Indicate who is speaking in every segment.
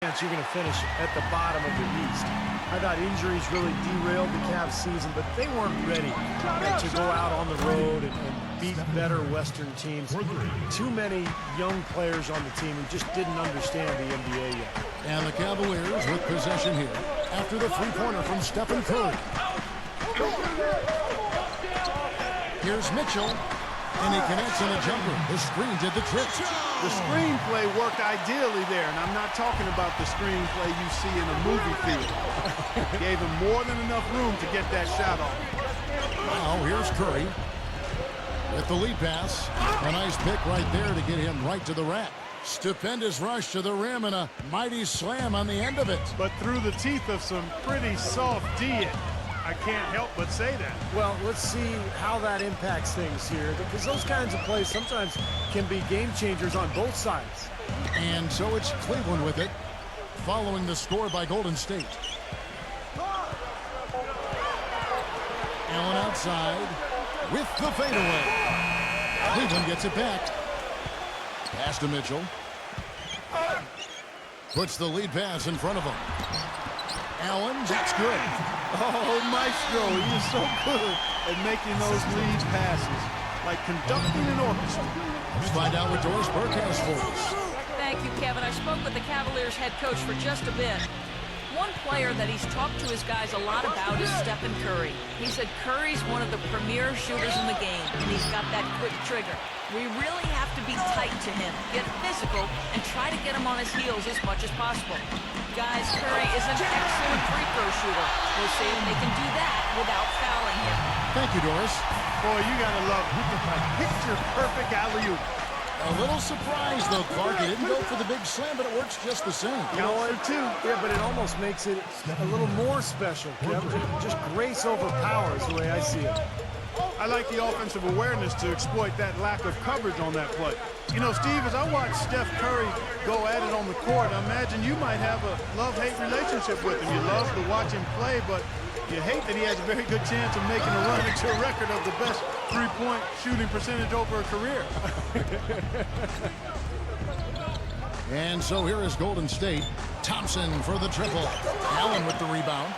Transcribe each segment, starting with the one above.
Speaker 1: You're going to finish at the bottom of the East. I thought injuries really derailed the Cavs season, but they weren't ready to go out on the road and beat better Western teams. Too many young players on the team who just didn't understand the NBA yet.
Speaker 2: And the Cavaliers with possession here after the three-pointer from Stephen Curry. Here's Mitchell, and he connects on a jumper. The screen did the trick.
Speaker 3: The screenplay worked ideally there, and I'm not talking about the screenplay you see in a movie theater. Gave him more than enough room to get that shot off.
Speaker 2: Now here's Curry with the lead pass. A nice pick right there to get him right to the rack. Stupendous rush to the rim and a mighty slam on the end of it.
Speaker 3: But through the teeth of some pretty soft D. I can't help but say that.
Speaker 1: Well, let's see how that impacts things here, because those kinds of plays sometimes can be game changers on both sides.
Speaker 2: And so it's Cleveland with it, following the score by Golden State. Allen outside with the fadeaway. Cleveland gets it back. Pass to Mitchell. Puts the lead pass in front of him. Allen, that's good.
Speaker 3: Oh, Maestro, he is so good at making those lead passes, like conducting an orchestra.
Speaker 2: Let's find out what Doris Burke has for us.
Speaker 4: Thank you, Kevin. I spoke with the Cavaliers head coach for just a bit. One player that he's talked to his guys a lot about is Stephen Curry. He said Curry's one of the premier shooters in the game, and he's got that quick trigger. We really have to be tight to him, get physical, and try to get him on his heels as much as possible. Guys, Curry is an excellent free throw shooter. We'll see if they can do that without fouling him.
Speaker 2: Thank you, Doris.
Speaker 3: Boy, you gotta love picture-perfect alley-oop.
Speaker 2: A little surprised, though, Clark. He didn't go for the big slam, but it works just the same.
Speaker 1: You know what, too? Yeah, but it almost makes it a little more special, Kevin. Just grace over power is the way I see it.
Speaker 3: I like the offensive awareness to exploit that lack of coverage on that play. You know, Steve, as I watch Steph Curry go at it on the court, I imagine you might have a love-hate relationship with him. You love to watch him play, but you hate that he has a very good chance of making a run into a record of the best three-point shooting percentage over a career.
Speaker 2: And so here is Golden State. Thompson for the triple. Allen with the rebound.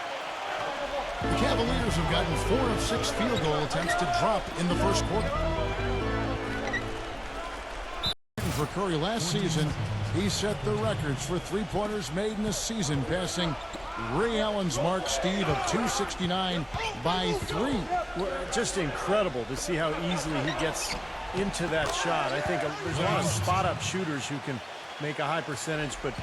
Speaker 2: The Cavaliers have gotten 4 of 6 field goal attempts to drop in the first quarter. For Curry last season, he set the records for three-pointers made in a season, passing Ray Allen's mark, Steve, of 269 by 3.
Speaker 1: Well, just incredible to see how easily he gets into that shot. I think there's a lot of spot-up shooters who can make a high percentage, but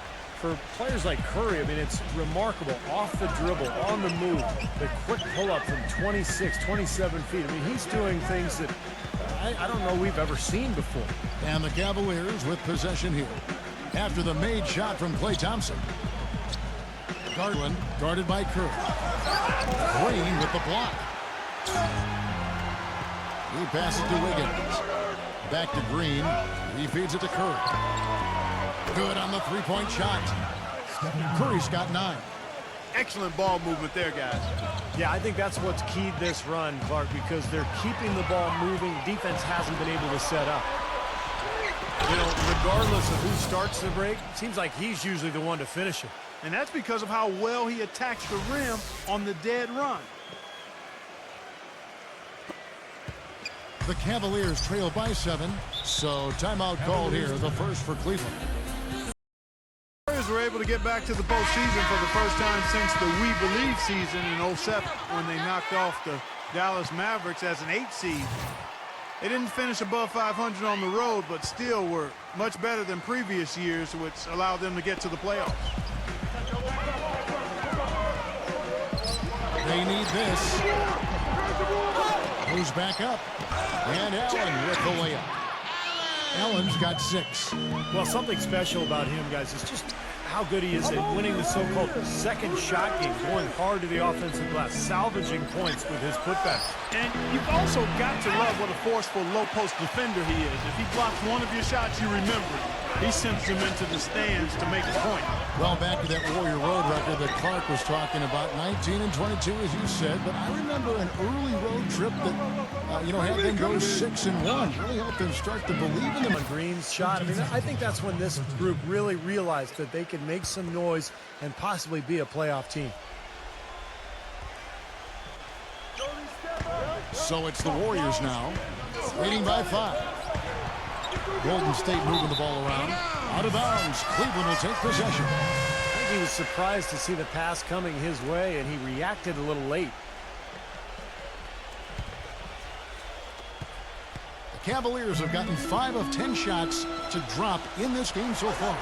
Speaker 1: for players like Curry, I mean, it's remarkable. Off the dribble, on the move, the quick pull-up from 26, 27 feet. I mean, he's doing things that I don't know we've ever seen before.
Speaker 2: And the Cavaliers with possession here after the made shot from Klay Thompson. Garland guarded by Curry. Green with the block. He passes to Wiggins. Back to Green. He feeds it to Curry. Good on the three-point shot. Curry's got 9.
Speaker 3: Excellent ball movement there, guys.
Speaker 1: Yeah, I think that's what's keyed this run, Clark, because they're keeping the ball moving. Defense hasn't been able to set up. You know, regardless of who starts the break, it seems like he's usually the one to finish it.
Speaker 3: And that's because of how well he attacks the rim on the dead run.
Speaker 2: The Cavaliers trail by 7, so timeout called here, the first for Cleveland.
Speaker 3: The Warriors were able to get back to the postseason for the first time since the We Believe season in 07 when they knocked off the Dallas Mavericks as an 8 seed. They didn't finish above 500 on the road, but still were much better than previous years, which allowed them to get to the playoffs.
Speaker 2: They need this. Moves back up. And Allen with the layup. Allen's got 6.
Speaker 1: Well, something special about him, guys, is just how good he is at winning the so-called second shot game, going hard to the offensive glass, salvaging points with his putbacks.
Speaker 3: And you've also got to love what a forceful low-post defender he is. If he blocks one of your shots, you remember it. He sends him into the stands to make a point.
Speaker 2: Well, back to that Warrior Road record that Clark was talking about, 19-22, as you said. But I remember an early road trip that, had them go 6-1. Really helped them start to believe in them.
Speaker 1: Green's shot. I mean, I think that's when this group really realized that they could make some noise and possibly be a playoff team.
Speaker 2: So it's the Warriors now, leading by 5. Golden State moving the ball around. Out of bounds. Cleveland will take possession.
Speaker 1: I think he was surprised to see the pass coming his way, and he reacted a little late.
Speaker 2: The Cavaliers have gotten 5 of 10 shots to drop in this game so far.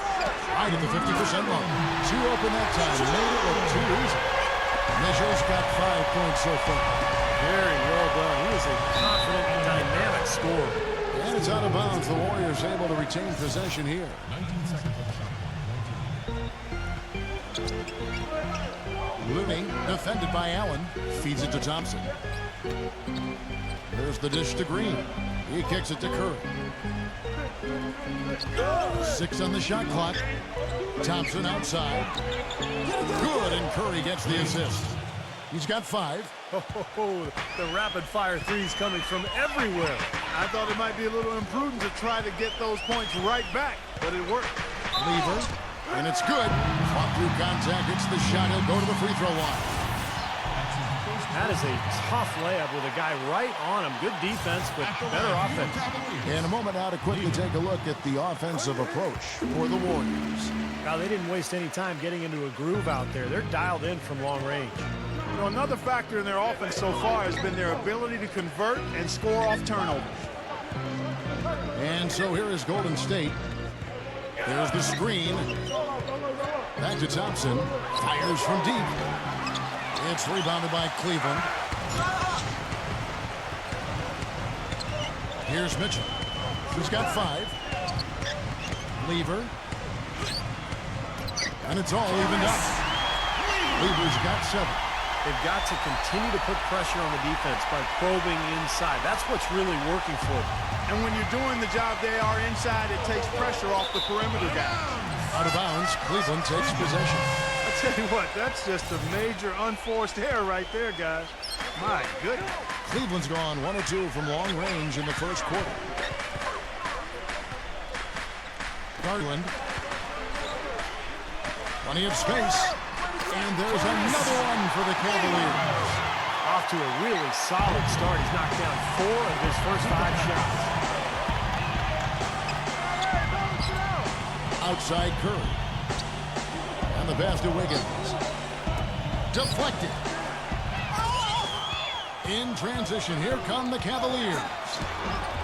Speaker 2: Right at the 50% line. 2 open that time. Made it look too easy. Mitchell's got 5 points so far.
Speaker 1: Very well done. He is a confident, dynamic scorer.
Speaker 2: And it's out of bounds. The Warriors able to retain possession here.
Speaker 5: 19 seconds.
Speaker 2: Looney, defended by Allen, feeds it to Thompson. There's the dish to Green. He kicks it to Curry. 6 on the shot clock. Thompson outside. Good, and Curry gets the assist. He's got 5.
Speaker 1: Oh, the rapid-fire threes coming from everywhere.
Speaker 3: I thought it might be a little imprudent to try to get those points right back, but it worked.
Speaker 2: Lever, and it's good. Fought through contact, hits the shot. He'll go to the free throw line.
Speaker 1: That is a tough layup with a guy right on him. Good defense, but better offense.
Speaker 2: In a moment now to quickly take a look at the offensive approach for the Warriors.
Speaker 1: Now, they didn't waste any time getting into a groove out there. They're dialed in from long range.
Speaker 3: Another factor in their offense so far has been their ability to convert and score off turnovers.
Speaker 2: And so here is Golden State. There's the screen. Back to Thompson. Fires from deep. It's rebounded by Cleveland. Here's Mitchell. He's got 5. Lever. And it's all evened up. Lever's got 7.
Speaker 1: They've got to continue to put pressure on the defense by probing inside. That's what's really working for them.
Speaker 3: And when you're doing the job they are inside, it takes pressure off the perimeter guys.
Speaker 2: Out of bounds, Cleveland takes possession.
Speaker 3: I tell you what, that's just a major unforced error right there, guys. My goodness.
Speaker 2: Cleveland's gone 1 of 2 from long range in the first quarter. Garland. Plenty of space. And there's another one for the Cavaliers.
Speaker 1: Off to a really solid start. He's knocked down 4 of his first 5 shots.
Speaker 2: Outside Curry. And the pass to Wiggins. Deflected. In transition, here come the Cavaliers.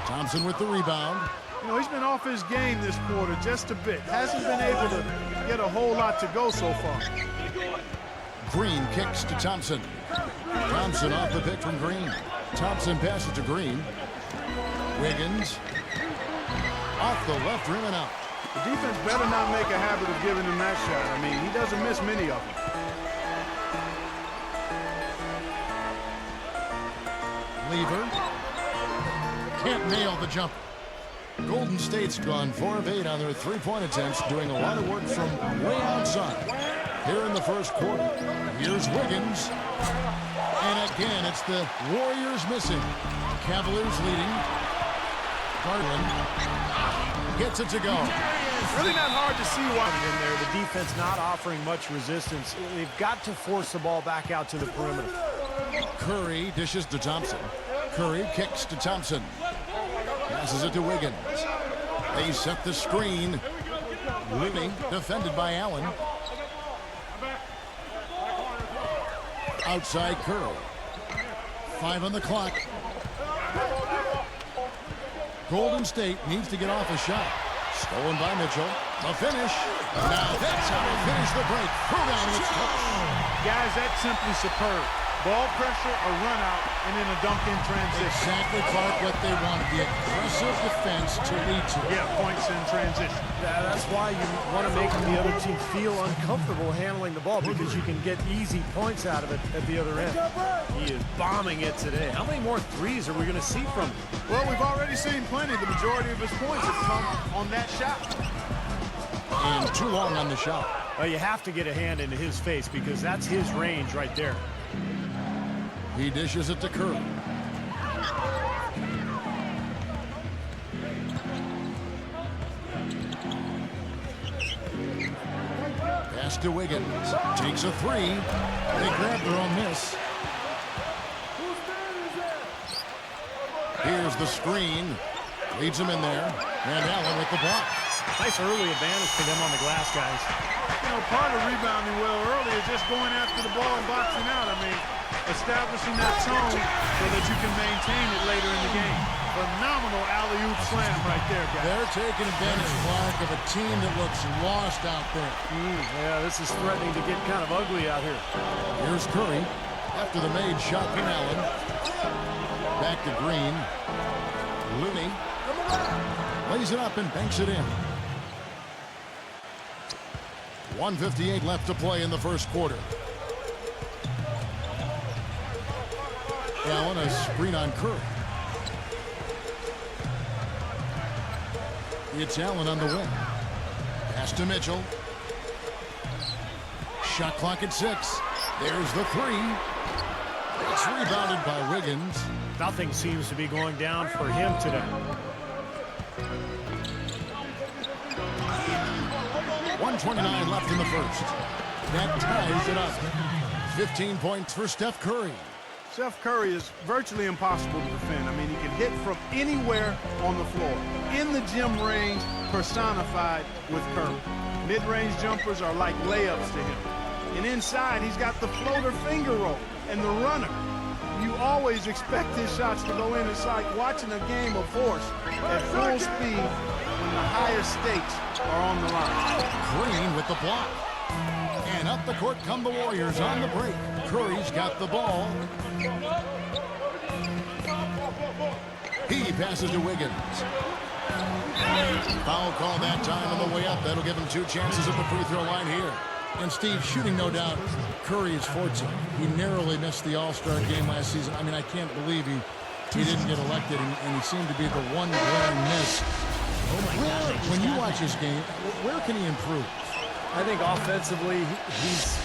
Speaker 2: Thompson with the rebound.
Speaker 3: He's been off his game this quarter just a bit. Hasn't been able to get a whole lot to go so far.
Speaker 2: Green kicks to Thompson. Thompson off the pick from Green. Thompson passes to Green. Wiggins. Off the left rim and out.
Speaker 3: The defense better not make a habit of giving him that shot. I mean, he doesn't miss many of them.
Speaker 2: Lever. Can't nail the jumper. Golden State's gone 4 of 8 on their 3-point attempts, doing a lot of work from way outside. Here in the first quarter, here's Wiggins. And again, it's the Warriors missing. Cavaliers leading. Garland gets it to go.
Speaker 3: Really not hard to see why.
Speaker 1: In there, the defense not offering much resistance. They've got to force the ball back out to the perimeter.
Speaker 2: Curry dishes to Thompson. Curry kicks to Thompson. Passes it to Wiggins. They set the screen. Looney defended by Allen. Outside Curry. 5 on the clock. Golden State needs to get off a shot. Stolen by Mitchell. The finish. Now that's how they finish the break. Program with touch.
Speaker 3: Guys, that's simply superb. Ball pressure, a run out, and then a dunk in transition.
Speaker 2: Exactly, Clark, what they wanted. The aggressive defense to lead to.
Speaker 3: Yeah, points in transition.
Speaker 1: That's why you want to make the other team feel uncomfortable handling the ball, because you can get easy points out of it at the other end. He is bombing it today. How many more threes are we going to see from him?
Speaker 3: Well, we've already seen plenty. The majority of his points have come on that shot.
Speaker 2: And too long on the shot.
Speaker 1: Well, you have to get a hand into his face because that's his range right there.
Speaker 2: He dishes it to Curry. Pass to Wiggins. Takes a three. They grab their own miss. Here's the screen. Leads him in there. And Allen with the block.
Speaker 1: Nice early advantage for them on the glass, guys.
Speaker 3: You know, part of rebounding well early is just going after the ball and boxing out. I mean, establishing that tone so that you can maintain it later in the game. Phenomenal alley-oop slam right there, guys.
Speaker 2: They're taking advantage, Clark, of a team that looks lost out there.
Speaker 1: Yeah, this is threatening to get kind of ugly out here.
Speaker 2: Here's Curry after the made shot from Allen. Back to Green. Looney lays it up and banks it in. 1:58 left to play in the first quarter. Allen, a screen on Curry. It's Allen on the wing. Pass to Mitchell. Shot clock at 6. There's the three. It's rebounded by Wiggins.
Speaker 1: Nothing seems to be going down for him today.
Speaker 2: 1:29 left in the first. That ties it up. 15 points for Steph Curry.
Speaker 3: Steph Curry is virtually impossible to defend. I mean, he can hit from anywhere on the floor. In the gym range, personified with Curry. Mid-range jumpers are like layups to him. And inside, he's got the floater finger roll and the runner. You always expect his shots to go in. It's like watching a game of horse at full speed when the higher stakes are on the line.
Speaker 2: Green with the block. And up the court come the Warriors on the break. Curry's got the ball. He passes to Wiggins. Foul call that time on the way up. That'll give him 2 chances at the free throw line here. And Steve, shooting no doubt, Curry is fortunate. He narrowly missed the All-Star game last season. I mean, I can't believe he didn't get elected, and he seemed to be the one glaring miss. Oh my God! When you watch his game, where can he improve?
Speaker 1: I think offensively, he's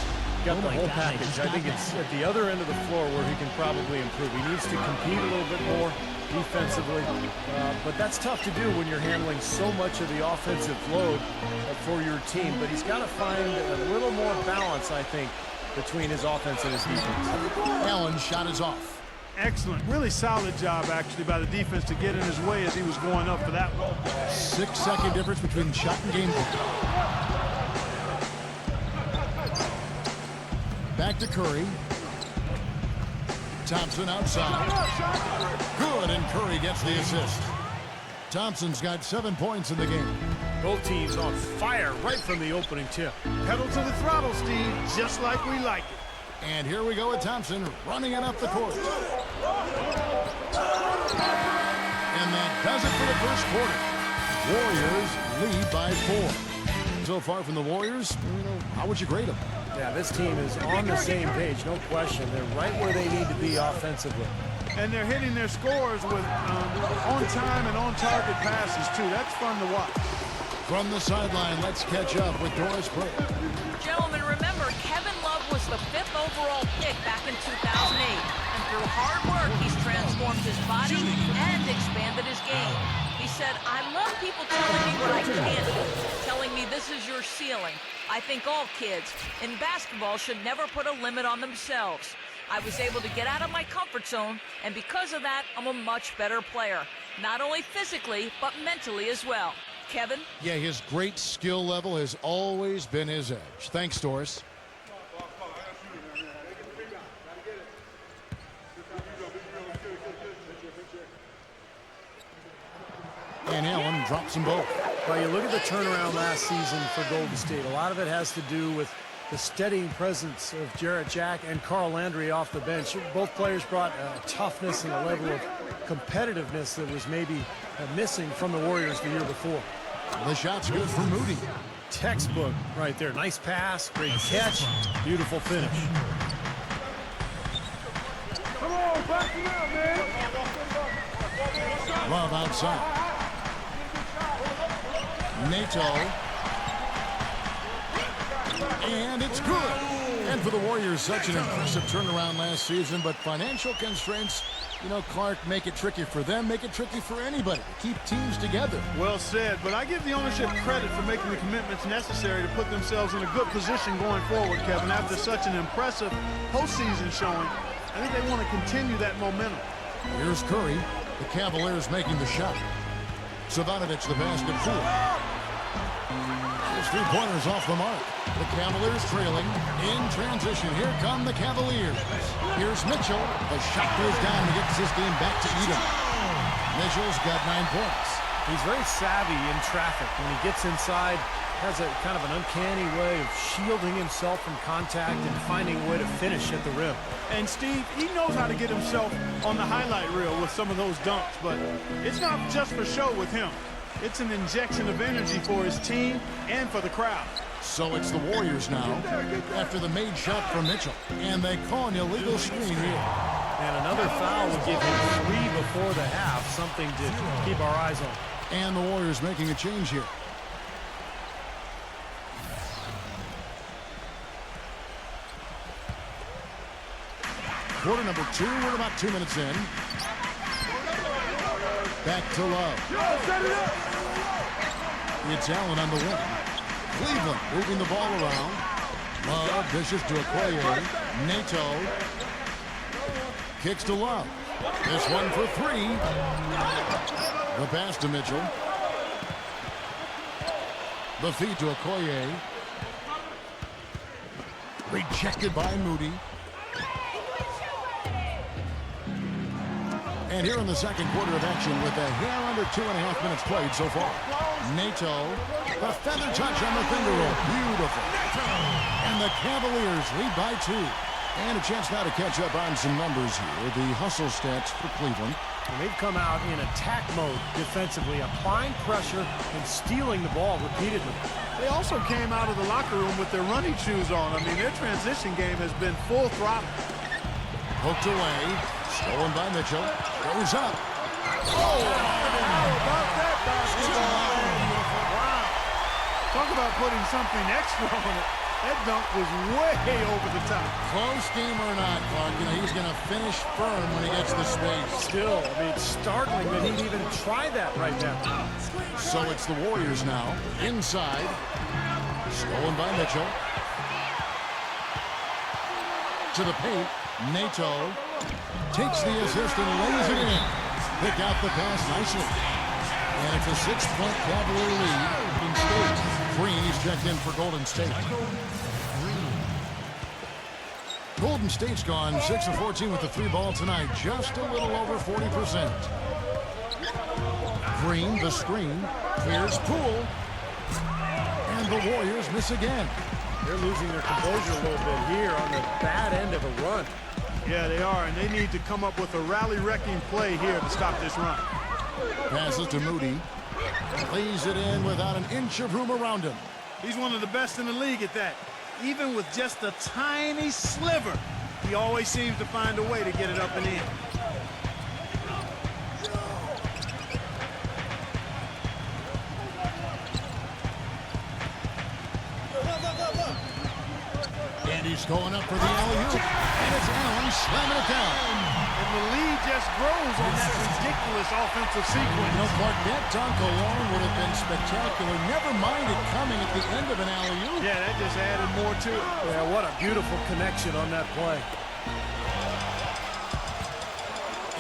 Speaker 1: got the whole package. I think it's at the other end of the floor where he can probably improve. He needs to compete a little bit more defensively, but that's tough to do when you're handling so much of the offensive load for your team. But he's got to find a little more balance, I think, between his offense and his defense.
Speaker 2: Allen's shot is off.
Speaker 3: Excellent. Really solid job, actually, by the defense to get in his way as he was going up for that one.
Speaker 2: 6-second difference between shot and game point. Back to Curry. Thompson outside. Good, and Curry gets the assist. Thompson's got 7 points in the game.
Speaker 1: Both teams on fire right from the opening tip.
Speaker 3: Pedal to the throttle, Steve, just like we like it.
Speaker 2: And here we go with Thompson running it up the court. And that does it for the first quarter. Warriors lead by 4. So far from the Warriors, how would you grade them?
Speaker 1: Yeah, this team is on the same page, no question. They're right where they need to be offensively.
Speaker 3: And they're hitting their scores with on-time and on-target passes, too. That's fun to watch.
Speaker 2: From the sideline, let's catch up with Doris Burke.
Speaker 4: Gentlemen, remember, Kevin Love was the 5th overall pick back in 2008. And through hard work, he's transformed his body and expanded his game. He said, I love people telling me what I can't do, telling me this is your ceiling. I think all kids in basketball should never put a limit on themselves. I was able to get out of my comfort zone, and because of that, I'm a much better player. Not only physically, but mentally as well. Kevin?
Speaker 2: Yeah, his great skill level has always been his edge. Thanks, Doris. And Allen drops them both.
Speaker 1: Well, you look at the turnaround last season for Golden State. A lot of it has to do with the steadying presence of Jarrett Jack and Carl Landry off the bench. Both players brought a toughness and a level of competitiveness that was maybe missing from the Warriors the year before.
Speaker 2: The shot's good for Moody.
Speaker 1: Textbook right there. Nice pass, great catch, beautiful finish.
Speaker 3: Come on, back him out, man.
Speaker 2: Love outside. Nato And it's good. And for the Warriors, such an impressive turnaround last season, but financial constraints, you know, Clark, make it tricky for them, make it tricky for anybody to keep teams together.
Speaker 3: Well said, but I give the ownership credit for making the commitments necessary to put themselves in a good position going forward, Kevin. After such an impressive postseason showing, I think they want to continue that momentum.
Speaker 2: Here's Curry. The Cavaliers making the shot. Savanovic the basket fool. His three-pointers off the mark. The Cavaliers trailing in transition. Here come the Cavaliers. Here's Mitchell. The shot goes down and gets this game back to even. Mitchell's got 9 points.
Speaker 1: He's very savvy in traffic. When he gets inside, has a kind of an uncanny way of shielding himself from contact and finding a way to finish at the rim.
Speaker 3: And Steve, he knows how to get himself on the highlight reel with some of those dunks, but it's not just for show with him. It's an injection of energy for his team and for the crowd.
Speaker 2: So it's the Warriors now after the made shot from Mitchell. And they call an illegal screen here.
Speaker 1: And another foul would give him 3 before the half, something to keep our eyes on.
Speaker 2: And the Warriors making a change here. Quarter number 2, we're about 2 minutes in. Back to Love. It's Allen on the wing. Cleveland moving the ball around. Love dishes to Okoye. Nato kicks to Love. This one for 3. The pass to Mitchell. The feed to Okoye. Rejected by Moody. And here in the second quarter of action with a hair under 2.5 minutes played so far. Nato, the feather touch on the finger roll. Beautiful. And the Cavaliers lead by 2. And a chance now to catch up on some numbers here. The hustle stats for Cleveland.
Speaker 1: And they've come out in attack mode defensively, applying pressure and stealing the ball repeatedly.
Speaker 3: They also came out of the locker room with their running shoes on. I mean, their transition game has been full throttle.
Speaker 2: Hooked away. Stolen by Mitchell. Goes up.
Speaker 3: Oh, how about that basketball? Wow. Talk about putting something extra on it. That dunk was way over the top.
Speaker 2: Close game or not, Clark, you know, he's going to finish firm when he gets the space.
Speaker 1: Still, I mean, it's startling that he'd even try that right now.
Speaker 2: So it's the Warriors now. Inside. Stolen by Mitchell. To the paint. Nato takes the assist and lays it in. Pick out the pass nicely. And it's a 6-point Cavalier lead. Golden State. Green, he's checked in for Golden State. Golden State's gone 6 of 14 with the 3 ball tonight. Just a little over 40%. Green, the screen. Clears Poole. And the Warriors miss again.
Speaker 1: They're losing their composure a little bit here on the bad end of a run.
Speaker 3: Yeah, they are, and they need to come up with a rally-wrecking play here to stop this run.
Speaker 2: Passes to Moody. Lays it in without an inch of room around him.
Speaker 3: He's one of the best in the league at that. Even with just a tiny sliver, he always seems to find a way to get it up and in.
Speaker 2: And he's going up for the alley-oop. And it's Allen slamming it down.
Speaker 3: And the lead just grows on that ridiculous offensive sequence.
Speaker 2: No, Clark, that dunk alone would have been spectacular. Never mind it coming at the end of an alley-oop.
Speaker 3: Yeah, that just added more to it.
Speaker 1: Yeah, what a beautiful connection on that play.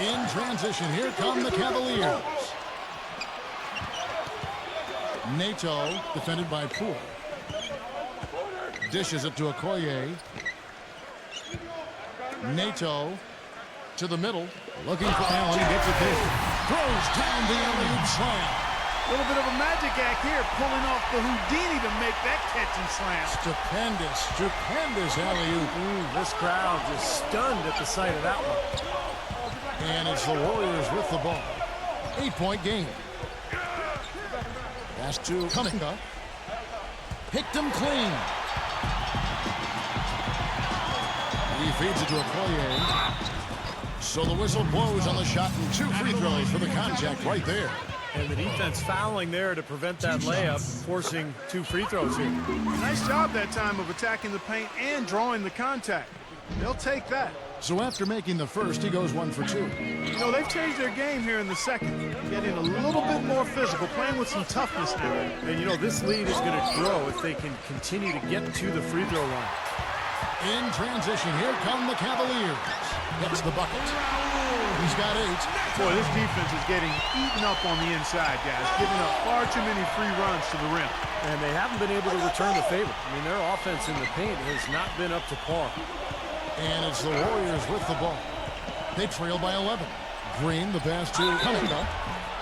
Speaker 2: In transition, here come the Cavaliers. Nato, defended by Poole. Dishes it to Okoye. Nato to the middle. Looking for Allen. He gets it there. Throws down the alley-oop slam.
Speaker 3: A little bit of a magic act here, pulling off the Houdini to make that catch and slam.
Speaker 2: Stupendous, stupendous alley-oop.
Speaker 1: This crowd just stunned at the sight of that one.
Speaker 2: And it's the Warriors with the ball. 8-point game. Pass to Cunningham. Picked him clean. He feeds it to Okoye. So the whistle blows on the shot and 2 free throws for the contact right there.
Speaker 1: And the defense fouling there to prevent that layup, forcing 2 free throws here.
Speaker 3: Nice job that time of attacking the paint and drawing the contact. They'll take that.
Speaker 2: So after making the first, he goes 1 for 2.
Speaker 3: You know, they've changed their game here in the second, getting a little bit more physical, playing with some toughness now.
Speaker 1: And, you know, this lead is going to grow if they can continue to get to the free throw line.
Speaker 2: In transition, here come the Cavaliers. Gets the bucket. He's got 8.
Speaker 3: Boy, this defense is getting eaten up on the inside, guys, giving up far too many free runs to the rim.
Speaker 1: And they haven't been able to return the favor. I mean, their offense in the paint has not been up to par.
Speaker 2: And it's the Warriors with the ball. They trail by 11. Green, the pass to Cunningham.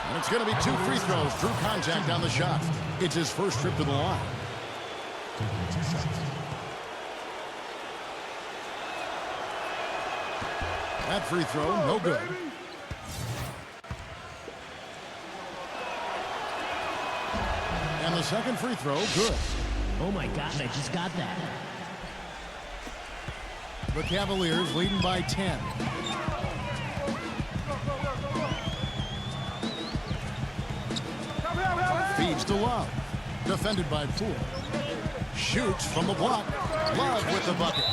Speaker 2: And it's going to be 2 free throws. Drew contact on the shot. It's his first trip to the line. That free throw, no good. And the second free throw, good.
Speaker 5: Oh my God, I just got that.
Speaker 2: The Cavaliers leading by 10. Feeds to Love. Defended by Poole. Shoots from the block. Love with the bucket.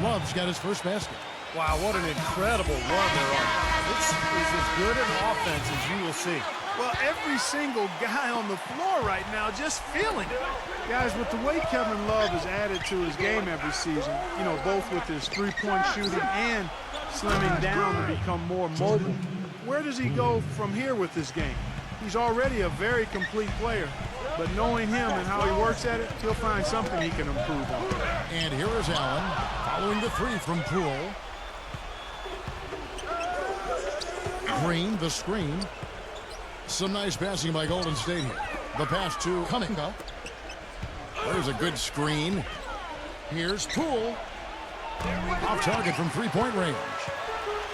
Speaker 2: Love's got his first basket.
Speaker 1: Wow, what an incredible run they're on. This is as good an offense as you will see.
Speaker 3: Well, every single guy on the floor right now just feeling it. Guys, with the way Kevin Love has added to his game every season, you know, both with his three-point shooting and slimming down to become more mobile, where does he go from here with this game? He's already a very complete player, but knowing him and how he works at it, he'll find something he can improve on.
Speaker 2: And here is Allen following the 3 from Poole. Green, the screen. Some nice passing by Golden State here. The pass to Cunningham. There's a good screen. Here's Poole. Off target from 3-point range.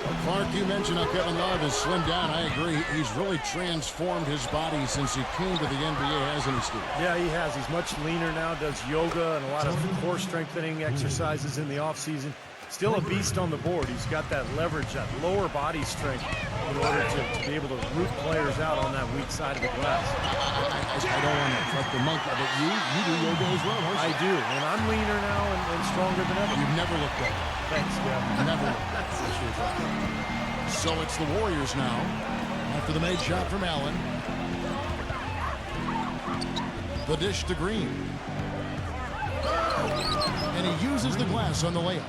Speaker 2: Well, Clark, you mentioned how Kevin Love has slimmed down. I agree. He's really transformed his body since he came to the NBA, hasn't he, Steve?
Speaker 1: Yeah, he has. He's much leaner now, does yoga and a lot of core strengthening exercises in the offseason. Still a beast on the board. He's got that leverage, that lower body strength in order to be able to root players out on that weak side of the glass.
Speaker 2: I don't want to fuck the monk, but you do yoga as well, don't you?
Speaker 1: I do, and I'm leaner now and stronger than ever.
Speaker 2: You've never looked better.
Speaker 1: Thanks, Jeff.
Speaker 2: Never looked better. So it's the Warriors now. After the made shot from Allen. The dish to Green. And he uses the glass on the layup.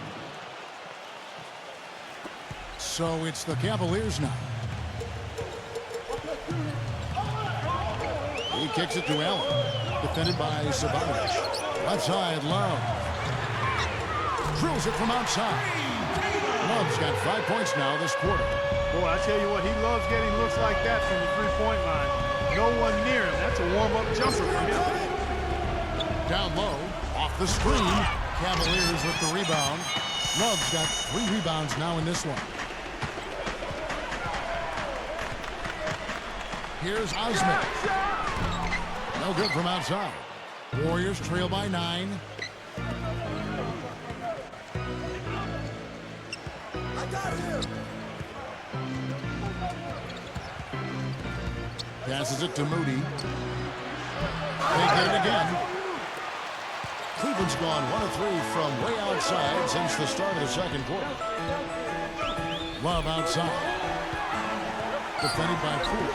Speaker 2: So it's the Cavaliers now. He kicks it to Allen. Defended by Sabonis. Left side, Love. Drills it from outside. Love's got 5 points now this quarter.
Speaker 3: Boy, I tell you what, he loves getting looks like that from the three-point line. No one near him. That's a warm-up jumper for him.
Speaker 2: Down low, off the screen. Cavaliers with the rebound. Love's got 3 rebounds now in this one. Here's Osman. No good from outside. Warriors trail by 9. Passes it to Moody. They get it again. Cleveland's gone 1 of 3 from way outside since the start of the second quarter. Love outside. Defended by Poole.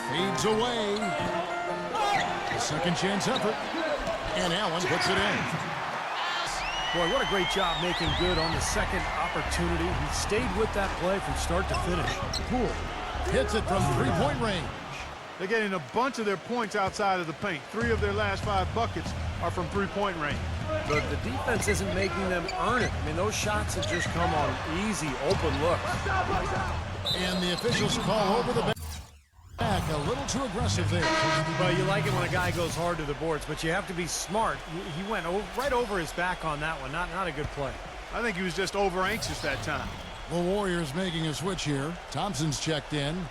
Speaker 2: Feeds away. A second chance effort. And Allen puts it in.
Speaker 1: Boy, what a great job making good on the second opportunity. He stayed with that play from start to finish.
Speaker 2: Poole hits it from 3-point range.
Speaker 3: They're getting a bunch of their points outside of the paint. 3 of their last 5 buckets are from 3-point range.
Speaker 1: But the defense isn't making them earn it. I mean, those shots have just come on easy, open looks.
Speaker 2: And the officials call over the back. A little too aggressive there.
Speaker 1: Well, you like it when a guy goes hard to the boards, but you have to be smart. He went right over his back on that one. Not a good play.
Speaker 3: I think he was just over-anxious that time.
Speaker 2: The Warriors making a switch here. Thompson's checked in.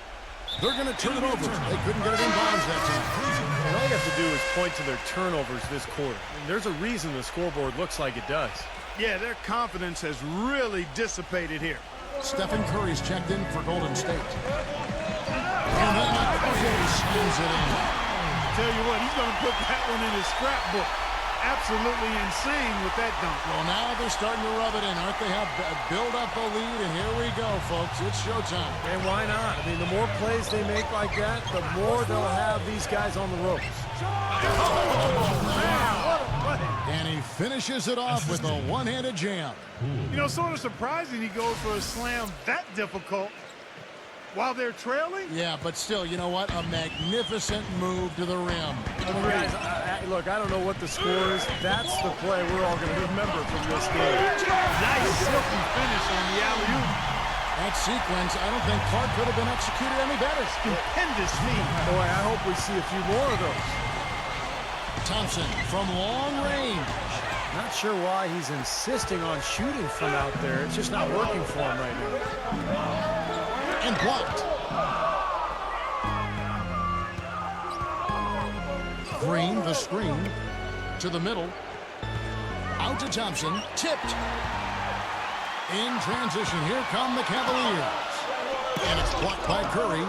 Speaker 2: They're going to turn it over. They couldn't get it in bounds that time.
Speaker 1: And all you have to do is point to their turnovers this quarter. And there's a reason the scoreboard looks like it does.
Speaker 3: Yeah, their confidence has really dissipated here.
Speaker 2: Stephen Curry's checked in for Golden State. And then Okoye slams it in.
Speaker 3: Tell you what, he's going to put that one in his scrapbook. Absolutely insane with that dunk.
Speaker 2: Well, now they're starting to rub it in, aren't they? Have build up a lead, and here we go, folks. It's showtime.
Speaker 1: And why not? I mean, the more plays they make like that, the more they'll have these guys on the ropes.
Speaker 2: And he finishes it off with a one-handed jam.
Speaker 3: You know, sort of surprising he goes for a slam that difficult while they're trailing.
Speaker 2: Yeah, but still, you know what? A magnificent move to the rim.
Speaker 1: Guys, look, I don't know what the score is. That's the play we're all going to remember from this game.
Speaker 3: Nice silky finish on the alley-oop.
Speaker 2: That sequence, I don't think Clark could have been executed any better.
Speaker 3: Stupendous feat.
Speaker 1: Boy, I hope we see a few more of those.
Speaker 2: Thompson from long range.
Speaker 1: Not sure why he's insisting on shooting from out there. It's just not working for him right now.
Speaker 2: And blocked. Green, the screen, to the middle. Out to Thompson, tipped. In transition, here come the Cavaliers. And it's blocked by Curry.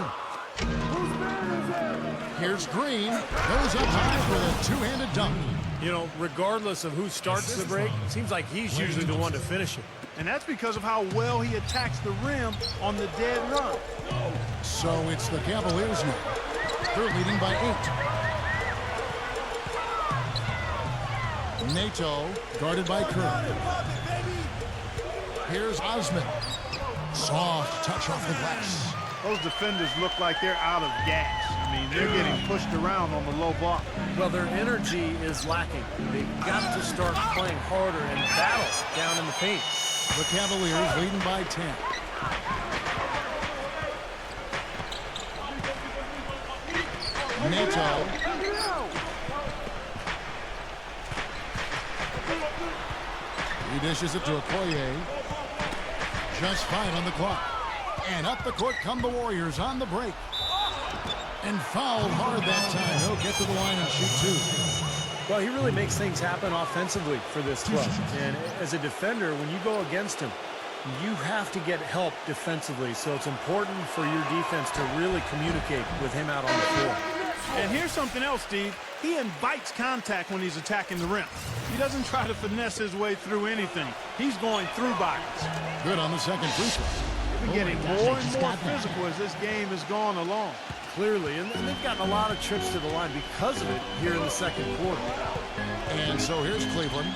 Speaker 2: Here's Green, goes up high with a two-handed dunk.
Speaker 1: You know, regardless of who starts the break, it seems like he's usually the one to finish it.
Speaker 3: And that's because of how well he attacks the rim on the dead run.
Speaker 2: So it's the Cavaliers now. They're leading by 8. Nato guarded by Curry. Here's Osman. Soft touch off the glass.
Speaker 3: Those defenders look like they're out of gas. I mean, they're getting pushed around on the low block.
Speaker 1: Well, their energy is lacking. They've got to start playing harder and battle down in the paint.
Speaker 2: The Cavaliers leading by 10. Nato. He dishes it to Okoye. Just 5 on the clock. And up the court come the Warriors on the break. And fouled hard that time. He'll get to the line and shoot 2.
Speaker 1: Well, he really makes things happen offensively for this club. And as a defender, when you go against him, you have to get help defensively. So it's important for your defense to really communicate with him out on the floor.
Speaker 3: And here's something else, Steve. He invites contact when he's attacking the rim. He doesn't try to finesse his way through anything. He's going through bodies.
Speaker 2: Good on the second free throw.
Speaker 3: We're getting more and more physical as this game has gone along.
Speaker 1: Clearly, and they've gotten a lot of trips to the line because of it here in the second quarter.
Speaker 2: And so here's Cleveland.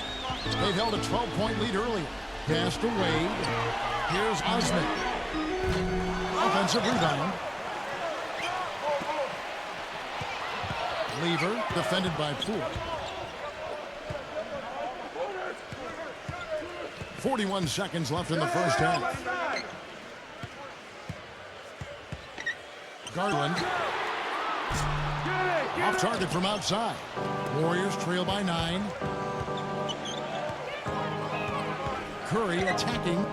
Speaker 2: They've held a 12-point lead earlier. Pass to Wade. Here's Osman. Offensive rebound. Lever, defended by Poole. 41 seconds left in the first half. Garland. Off target from outside. Warriors trail by 9. Curry attacking.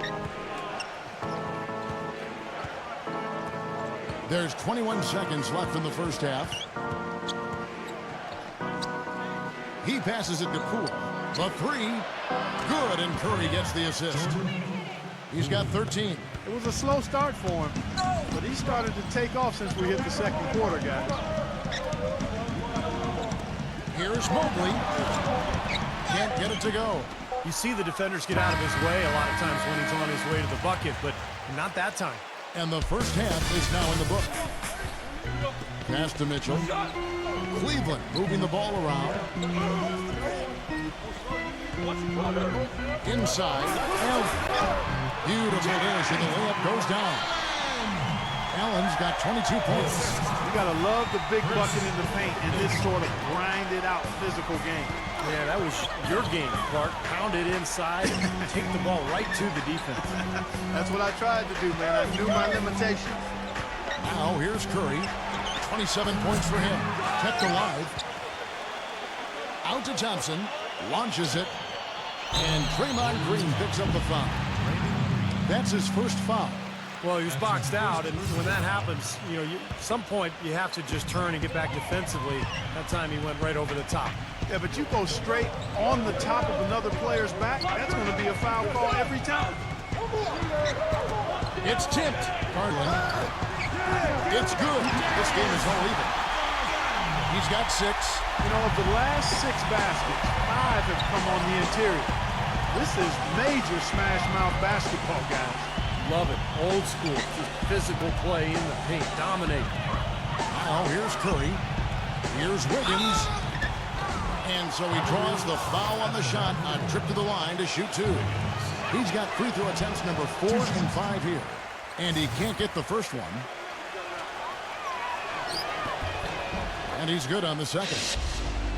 Speaker 2: There's 21 seconds left in the first half. He passes it to Poole. The 3. Good, and Curry gets the assist. He's got 13.
Speaker 3: It was a slow start for him, but he started to take off since we hit the second quarter, guys.
Speaker 2: Here's Mobley. Can't get it to go.
Speaker 1: You see the defenders get out of his way a lot of times when he's on his way to the bucket, but not that time.
Speaker 2: And the first half is now in the book. Pass to Mitchell. Cleveland moving the ball around. Inside. Beautiful dish, and the layup goes down. Allen's got 22 points.
Speaker 3: You got to love the big bucket in the paint in this sort of grinded-out physical game.
Speaker 1: Yeah, that was your game, Clark. Pound it inside, take the ball right to the defense.
Speaker 3: That's what I tried to do, man. I knew my limitations.
Speaker 2: Now here's Curry. 27 points for him. Kept alive. Out to Thompson. Launches it. And Draymond Green picks up the foul. That's his first foul.
Speaker 1: Well, he was boxed out, and when that happens, you know, at some point you have to just turn and get back defensively. That time he went right over the top.
Speaker 3: Yeah, but you go straight on the top of another player's back, that's going to be a foul call every time.
Speaker 2: It's tipped. Garland. It's good. This game is all even. He's got 6.
Speaker 3: You know, of the last 6 baskets, 5 have come on the interior. This is major smash mouth basketball, guys.
Speaker 1: Love it. Old school. Just physical play in the paint. Dominate.
Speaker 2: Now here's Curry. Here's Wiggins. And so he draws the foul on the shot. A trip to the line to shoot 2. He's got free throw attempts number 4 and 5 here. And he can't get the first one. And he's good on the second.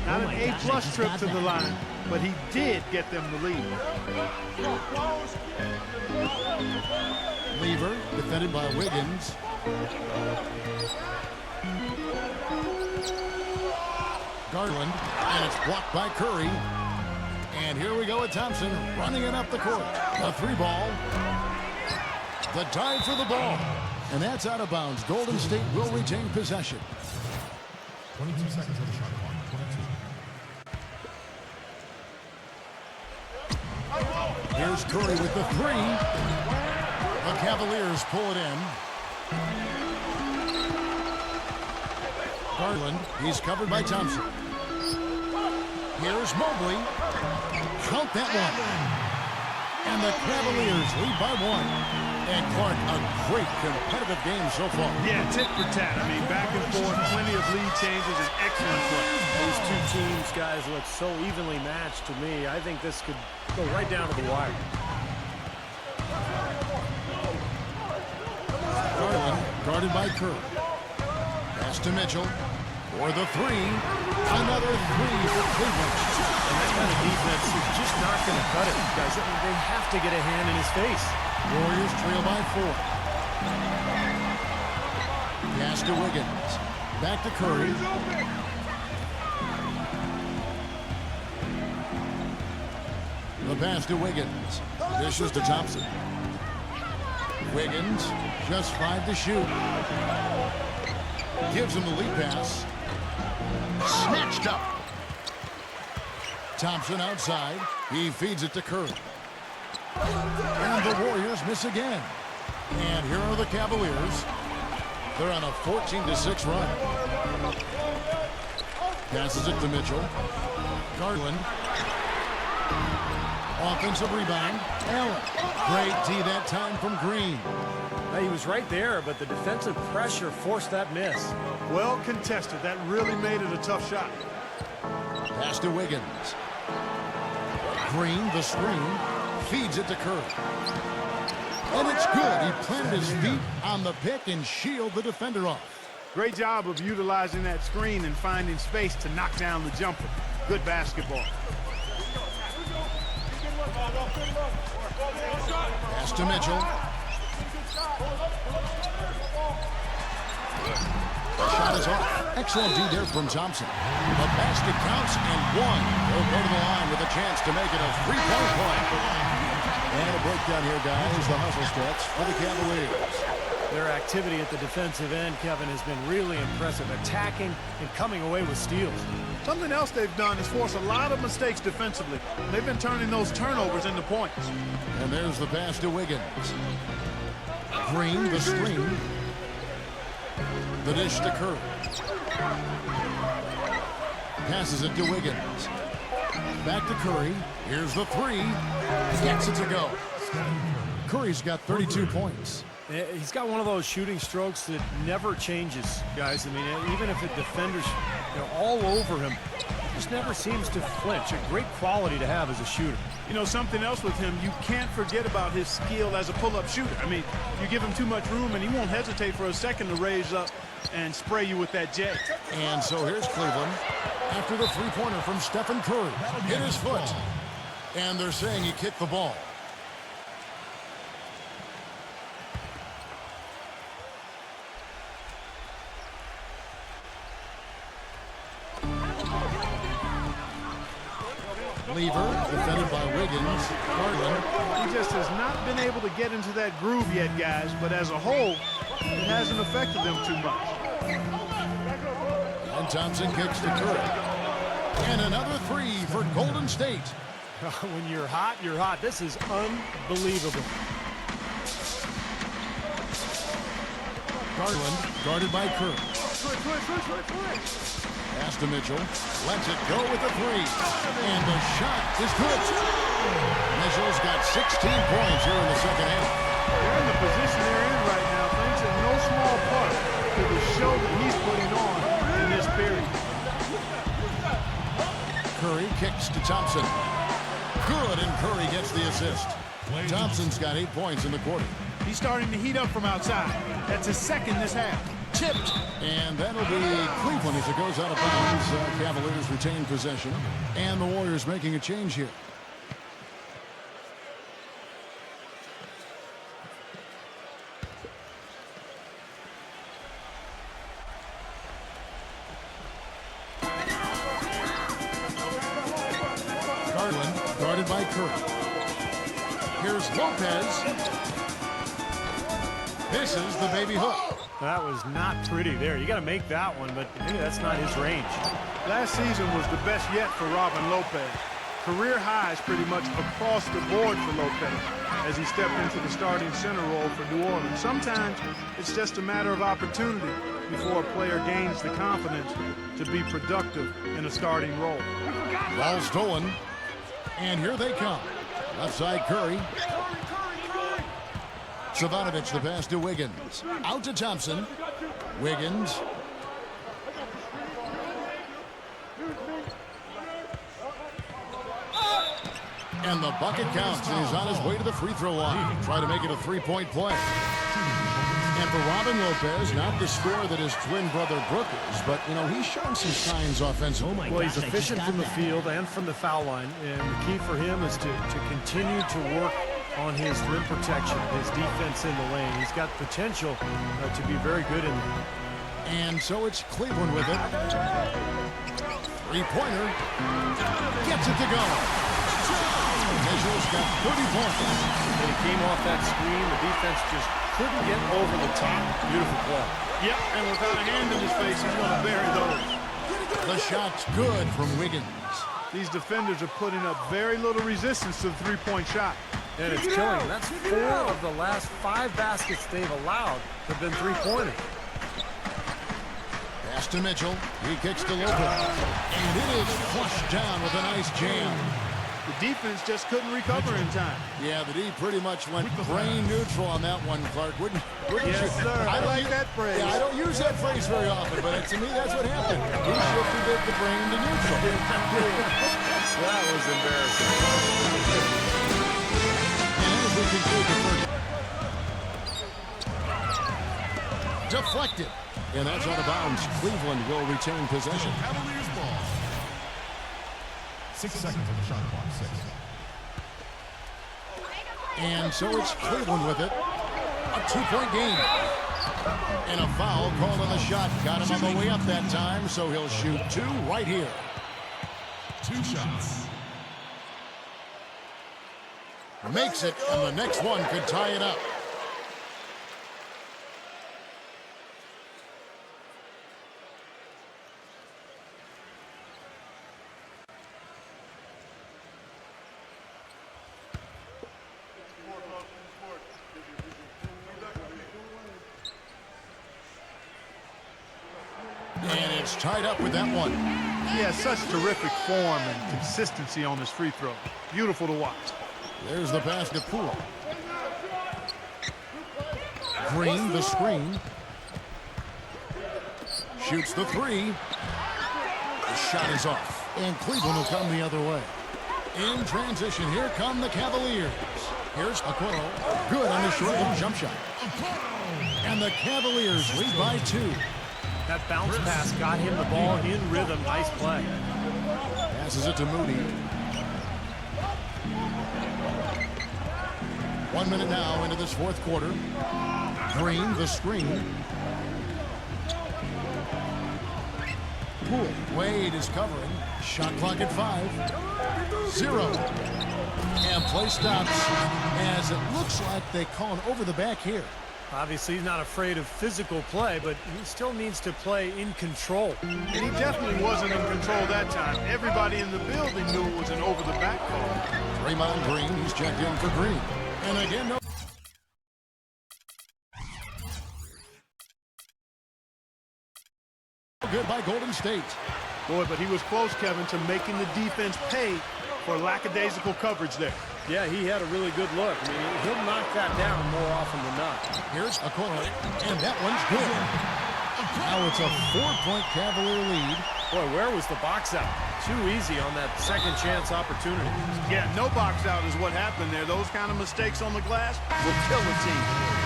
Speaker 3: Not an A+ trip to the line, but he did get them the lead.
Speaker 2: Lever, defended by Wiggins. Garland, and it's blocked by Curry. And here we go with Thompson running it up the court. A 3-ball. The dive for the ball. And that's out of bounds. Golden State will retain possession.
Speaker 6: 22 seconds on the shot clock. 22.
Speaker 2: Here's Curry with the 3. The Cavaliers pull it in. Garland, he's covered by Thompson. Here's Mobley. Count that one. And the Cavaliers lead by 1. And Clark, a great competitive game so far.
Speaker 3: Yeah, tit for tat. I mean, back and forth, plenty of lead changes, and excellent play.
Speaker 1: These two teams, guys, look so evenly matched to me. I think this could go right down to the wire.
Speaker 2: Garland, guarded by Curry. Pass to Mitchell. For the 3. Another 3 for Cleveland.
Speaker 1: And that kind of defense is just not going to cut it, guys. I mean, they have to get a hand in his face.
Speaker 2: Warriors trail by 4. Pass to Wiggins. Back to Curry. The pass to Wiggins. Dishes to Thompson. Wiggins, just 5 to shoot. Gives him the lead pass. Snatched up. Thompson outside. He feeds it to Curry. And the Warriors miss again. And here are the Cavaliers. They're on a 14-6 run. Passes it to Mitchell. Garland. Offensive rebound. Allen. Great D that time from Green.
Speaker 1: He was right there, but the defensive pressure forced that miss.
Speaker 3: Well contested. That really made it a tough shot.
Speaker 2: Pass to Wiggins. Green, the screen. Feeds it to Curry. And it's good. He planted his feet on the pick and shielded the defender off.
Speaker 3: Great job of utilizing that screen and finding space to knock down the jumper. Good basketball.
Speaker 2: Pass to Mitchell. Shot is off. Excellent D there from Thompson. The basket counts and 1. They'll go to the line with a chance to make it a 3-point play. And a breakdown here, guys. The hustle stretch for the Cavaliers.
Speaker 1: Their activity at the defensive end, Kevin, has been really impressive. Attacking and coming away with steals.
Speaker 3: Something else they've done is force a lot of mistakes defensively. They've been turning those turnovers into points.
Speaker 2: And there's the pass to Wiggins. Green, the screen. The dish to Curry. Passes it to Wiggins. Back to Curry. Here's the 3. Gets it to go. Curry's got 32 points.
Speaker 1: He's got one of those shooting strokes that never changes, guys. I mean, even if a defender's all over him, he just never seems to flinch. A great quality to have as a shooter.
Speaker 3: You know, something else with him, you can't forget about his skill as a pull-up shooter. I mean, you give him too much room, and he won't hesitate for a second to raise up and spray you with that J.
Speaker 2: And so here's Cleveland. After the three-pointer from Stephen Curry. Hit his foot. And they're saying he kicked the ball. Lever, defended by Wiggins. Garland.
Speaker 3: He just has not been able to get into that groove yet, guys, but as a whole, it hasn't affected them too much.
Speaker 2: And Thompson kicks to Curry. And another 3 for Golden State.
Speaker 1: When you're hot, you're hot. This is unbelievable.
Speaker 2: Garland guarded by Curry. Pass to Mitchell. Lets it go with the three. And the shot is good. Mitchell's got 16 points here in the second half.
Speaker 3: They're in the position they're in right now, thanks in no small part to the show that he's putting on in this period.
Speaker 2: Curry kicks to Thompson. Good, and Curry gets the assist. Thompson's got 8 points in the quarter.
Speaker 3: He's starting to heat up from outside. That's his second this half. Tipped.
Speaker 2: And that'll be Cleveland as it goes out of bounds. Cavaliers retain possession. And the Warriors making a change here. Garland guarded by Curry. Here's Lopez. Misses the baby hook.
Speaker 1: That was not pretty there. You got to make that one, but maybe that's not his range.
Speaker 3: Last season was the best yet for Robin Lopez. Career highs pretty much across the board for Lopez as he stepped into the starting center role for New Orleans. Sometimes it's just a matter of opportunity before a player gains the confidence to be productive in a starting role.
Speaker 2: Ball stolen. And here they come. Left side Curry. Savanovic the pass to Wiggins. Out to Thompson. Wiggins. And the bucket counts, and he's on his way to the free throw line. Try to make it a three-point play. And for Robin Lopez, not the scorer that his twin brother Brooke is, but, you know, he's shown some signs offensively.
Speaker 1: Well, he's efficient from the field and from the foul line, and the key for him is to continue to work on his rim protection, his defense in the lane. He's got potential to be very good in there.
Speaker 2: And so it's Cleveland with it. Three-pointer. Gets it to go. Mitchell's got 30 points.
Speaker 1: And he came off that screen. The defense just couldn't get over the top. Beautiful play.
Speaker 3: Yep, and without a hand in his face, he's going to bury those.
Speaker 2: The shot's good from Wiggins.
Speaker 3: These defenders are putting up very little resistance to the three-point shot.
Speaker 1: And it's killing. That's 4 of the last 5 baskets they've allowed have been three-pointers.
Speaker 2: Pass to Mitchell. He kicks to Lopez. And it is flushed down with a nice jam.
Speaker 3: The defense just couldn't recover in time.
Speaker 2: Yeah, the D pretty much went brain neutral on that one, Clark. Wouldn't
Speaker 3: Yes,
Speaker 2: you?
Speaker 3: sir. I like that phrase.
Speaker 2: Yeah, I don't use that phrase very often, but to me, that's what happened. He shifted the brain to neutral.
Speaker 1: That was embarrassing.
Speaker 2: We conclude the first. Deflected. And that's out of bounds. Cleveland will retain possession.
Speaker 6: Cavaliers ball. 6 seconds on the shot clock. 6.
Speaker 2: And so it's Cleveland with it. A 2-point game. And a foul called on the shot. Got him on the way up that time, so he'll shoot 2 right here.
Speaker 6: 2 shots.
Speaker 2: Makes it, and the next one could tie it up. And it's tied up with that one.
Speaker 3: He has such terrific form and consistency on his free throw. Beautiful to watch.
Speaker 2: There's the pass to Poole. Green, the screen. Shoots the 3. The shot is off. And Cleveland will come the other way. In transition, here come the Cavaliers. Here's Aquino. Good on the short little jump shot. And the Cavaliers lead by 2.
Speaker 1: That bounce pass got him the ball in rhythm. Nice play.
Speaker 2: Passes it to Moody. 1 minute now into this fourth quarter. Green, the screen. Poole. Wade is covering. Shot clock at 5. 0. And play stops as it looks like they call an over the back here.
Speaker 1: Obviously, he's not afraid of physical play, but he still needs to play in control.
Speaker 3: And he definitely wasn't in control that time. Everybody in the building knew it was an over-the-back call.
Speaker 2: Draymond Green, he's checked in for Green. And again, no. good by Golden State.
Speaker 3: Boy, but he was close, Kevin, to making the defense pay for lackadaisical coverage there.
Speaker 1: Yeah, he had a really good look. I mean, he'll knock that down more often than not.
Speaker 2: Here's a corner, and that one's good. Now it's a 4-point Cavalier lead.
Speaker 1: Boy, where was the box out? Too easy on that second chance opportunity.
Speaker 3: Yeah, no box out is what happened there. Those kind of mistakes on the glass will kill a team.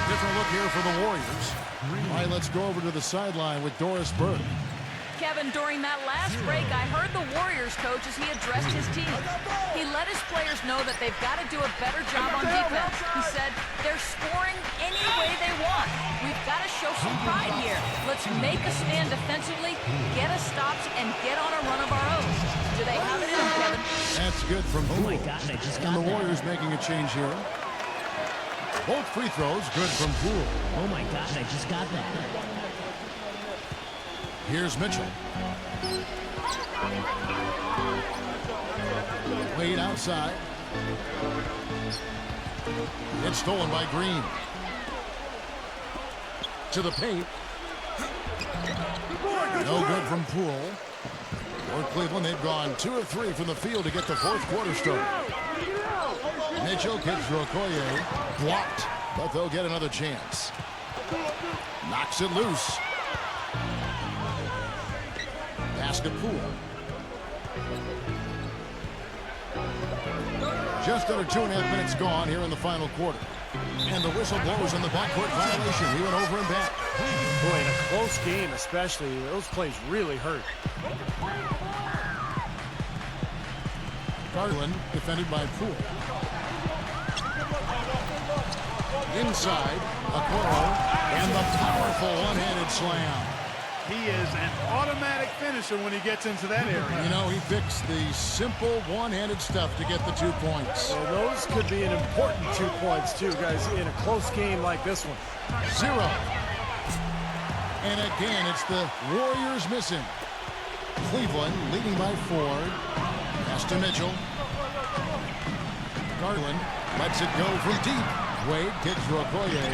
Speaker 2: Different look here for the Warriors. All right, let's go over to the sideline with Doris Burke.
Speaker 4: Kevin, during that last break, I heard the Warriors coach as he addressed his team. He let his players know that they've got to do a better job on defense. He said, they're scoring any way they want. We've got to show some pride here. Let's make a stand defensively, get us stops, and get on a run of our own. Do they have it in them, Kevin?
Speaker 2: That's good from
Speaker 5: Oh
Speaker 2: Poole.
Speaker 5: my God, I just
Speaker 2: And
Speaker 5: got
Speaker 2: the
Speaker 5: that.
Speaker 2: Warriors making a change here. Both free throws good from Poole.
Speaker 5: Oh my God, I just got that.
Speaker 2: Here's Mitchell. Wade outside. It's stolen by Green. To the paint. No good from Poole. For Cleveland, they've gone 2 of 3 from the field to get the fourth quarter started. Mitchell kicks Okoye. Blocked, but they'll get another chance. Knocks it loose. Basket Poole. Just under 2.5 minutes gone here in the final quarter. And the whistle blows in the backcourt violation. He went over and back.
Speaker 1: Boy, in a close game especially, those plays really hurt.
Speaker 2: Garland defended by Poole. Inside, Okoro, and the powerful one-handed slam.
Speaker 3: He is an automatic finisher when he gets into that area.
Speaker 2: You know, he fixed the simple one-handed stuff to get the 2 points.
Speaker 1: Well, those could be an important 2 points too, guys, in a close game like this one.
Speaker 2: 0. And again, it's the Warriors missing. Cleveland leading by 4. Pass to Mitchell. Garland lets it go from deep. Wade kicks Okoye.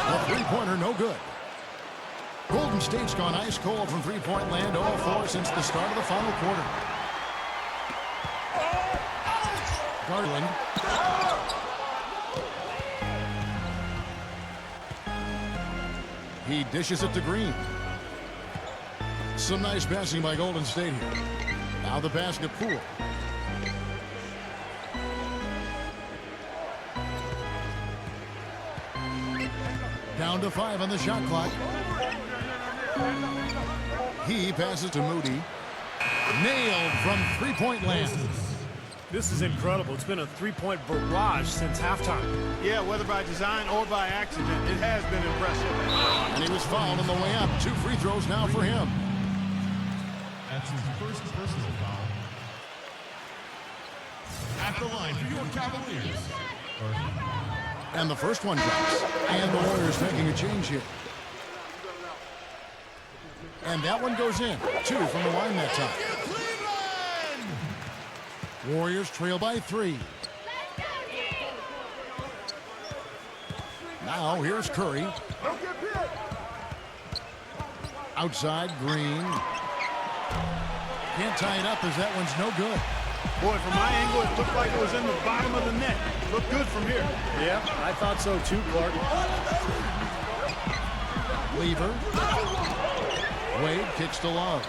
Speaker 2: The three-pointer no good. Golden State's gone ice cold from three-point land, 0-4 since the start of the final quarter. Garland. He dishes it to Green. Some nice passing by Golden State here. Now the basket Poole. Down to 5 on the shot clock. He passes to Moody. Nailed from three-point land.
Speaker 1: This is incredible. It's been a three-point barrage since halftime.
Speaker 3: Yeah, whether by design or by accident, it has been impressive.
Speaker 2: And he was fouled on the way up. 2 free throws now for him.
Speaker 6: That's his first personal foul. At the line for your Cavaliers.
Speaker 2: And the first one drops. And the Warriors making a change here. And that one goes in. 2 from the line that time. Warriors trail by 3. Now here's Curry. Outside, Green. Can't tie it up as that one's no good.
Speaker 3: Boy, from my angle, it looked like it was in the bottom of the net. Looked good from here.
Speaker 1: Yeah, I thought so too, Clark.
Speaker 2: Lever. Wade kicks to Love.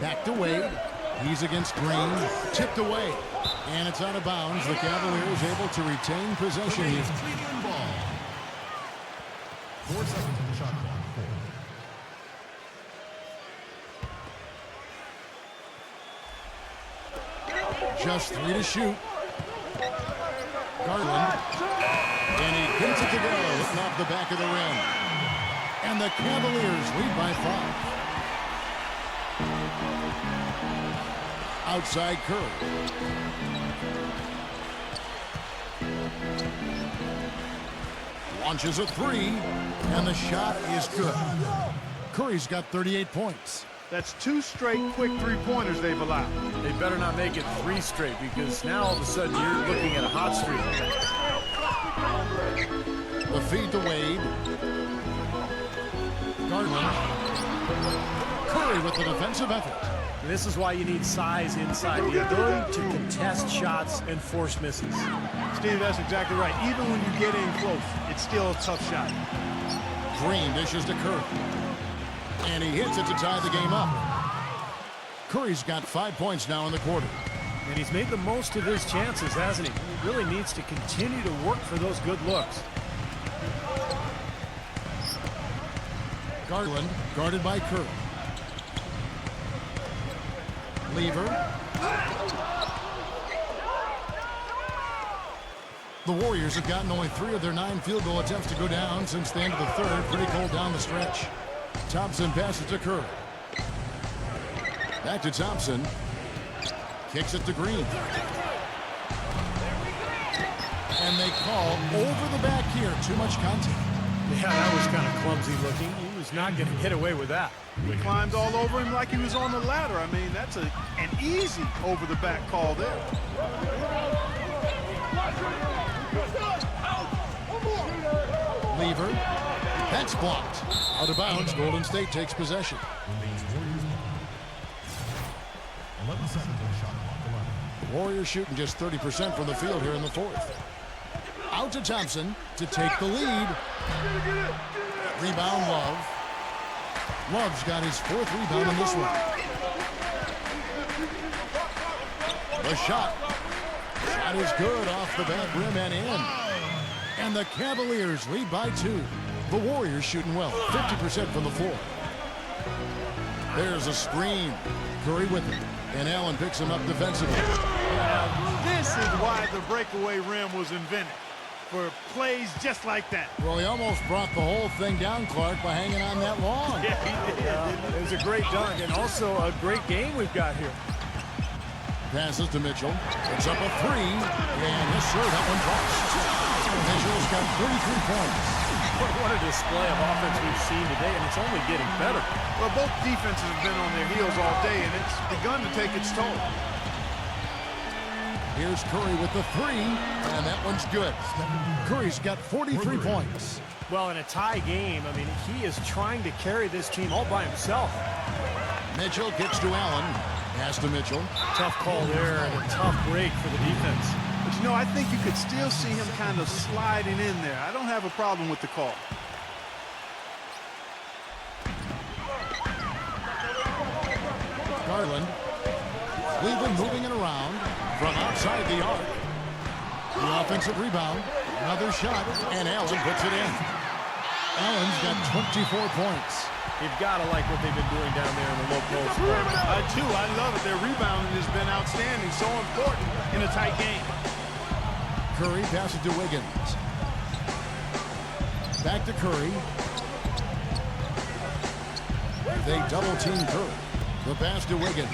Speaker 2: Back to Wade. He's against Green. Tipped away. And it's out of bounds. The Cavaliers able to retain possession here.
Speaker 6: Cleveland ball. 4 seconds on the shot clock. 4.
Speaker 2: Just 3 to shoot. Garland. And he gets it to go. Hitting off the back of the rim. And the Cavaliers lead by 5. Outside Curry. Launches a 3. And the shot is good. Curry's got 38 points.
Speaker 3: That's 2 straight quick three-pointers they've allowed.
Speaker 1: They better not make it 3 straight because now all of a sudden you're looking at a hot streak.
Speaker 2: The feed to Wade. Garland. Curry with the defensive effort.
Speaker 1: This is why you need size inside, the ability to contest shots and force misses.
Speaker 3: Steve, that's exactly right. Even when you get in close, it's still a tough shot.
Speaker 2: Green dishes to Curry. And he hits it to tie the game up. Curry's got 5 points now in the quarter.
Speaker 1: And he's made the most of his chances, hasn't he? He really needs to continue to work for those good looks.
Speaker 2: Garland guarded by Curry. Lever. The Warriors have gotten only 3 of their 9 field goal attempts to go down since the end of the third. Pretty cold down the stretch. Thompson passes to Curry. Back to Thompson. Kicks it to Green. And they call over the back here. Too much contact.
Speaker 1: Yeah, that was kind of clumsy looking. He was not going to get away with that.
Speaker 3: He climbed all over him like he was on the ladder. I mean, that's an easy over-the-back call there.
Speaker 2: Lever. That's blocked. Out of bounds. Golden State takes possession.
Speaker 6: Remains Warriors. 11 seconds on shot clock. 11.
Speaker 2: Warriors shooting just 30% from the field here in the fourth. Out to Thompson to take the lead. Rebound, Love. Love's got his 4th rebound in this one. The shot. Shot is good off the back rim and in. And the Cavaliers lead by 2. The Warriors shooting well, 50% from the floor. There's a screen. Curry with it. And Allen picks him up defensively.
Speaker 3: This is why the breakaway rim was invented. For plays just like that.
Speaker 2: Well, he almost brought the whole thing down, Clark, by hanging on that long.
Speaker 3: Yeah, he did.
Speaker 1: It was a great dunk and also a great game we've got here.
Speaker 2: Passes to Mitchell. It's up a 3. And yes, sir, that one drops. Mitchell's got 33 points.
Speaker 1: What a display of offense we've seen today, and it's only getting better.
Speaker 3: Well, both defenses have been on their heels all day, and it's begun to take its toll.
Speaker 2: Here's Curry with the 3, and that one's good. Curry's got 43 points.
Speaker 1: Well, in a tie game, I mean, he is trying to carry this team all by himself.
Speaker 2: Mitchell kicks to Allen. Pass to Mitchell.
Speaker 1: Tough call there and a tough break for the defense.
Speaker 3: But, you know, I think you could still see him kind of sliding in there. I don't have a problem with the call.
Speaker 2: Garland. Cleveland moving it around from outside the arc. The offensive rebound. Another shot, and Allen puts it in. Allen's got 24 points.
Speaker 1: You've got to like what they've been doing down there in the low post.
Speaker 3: I do. I love it. Their rebounding has been outstanding. So important in a tight game.
Speaker 2: Curry passes to Wiggins. Back to Curry. They double team Curry. The pass to Wiggins.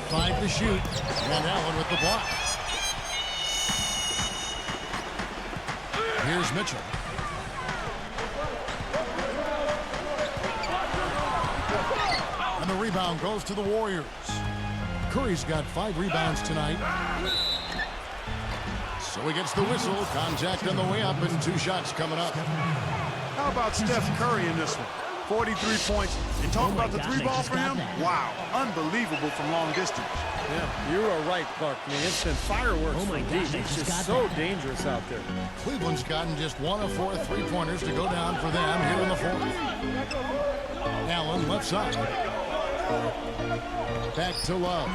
Speaker 2: 5 to shoot. And Allen with the block. Here's Mitchell. And the rebound goes to the Warriors. Curry's got 5 rebounds tonight. So he gets the whistle. Contact on the way up and 2 shots coming up.
Speaker 3: How about Steph Curry in this one? 43 points. And talk about the 3-ball for him? Wow. Unbelievable from long distance.
Speaker 1: Yeah, you are right, Clark. I mean, it's been fireworks from deep. He's just so dangerous out there.
Speaker 2: Cleveland's gotten just 1 of 4 3-pointers to go down for them here in the fourth. Allen left side. Back to Love.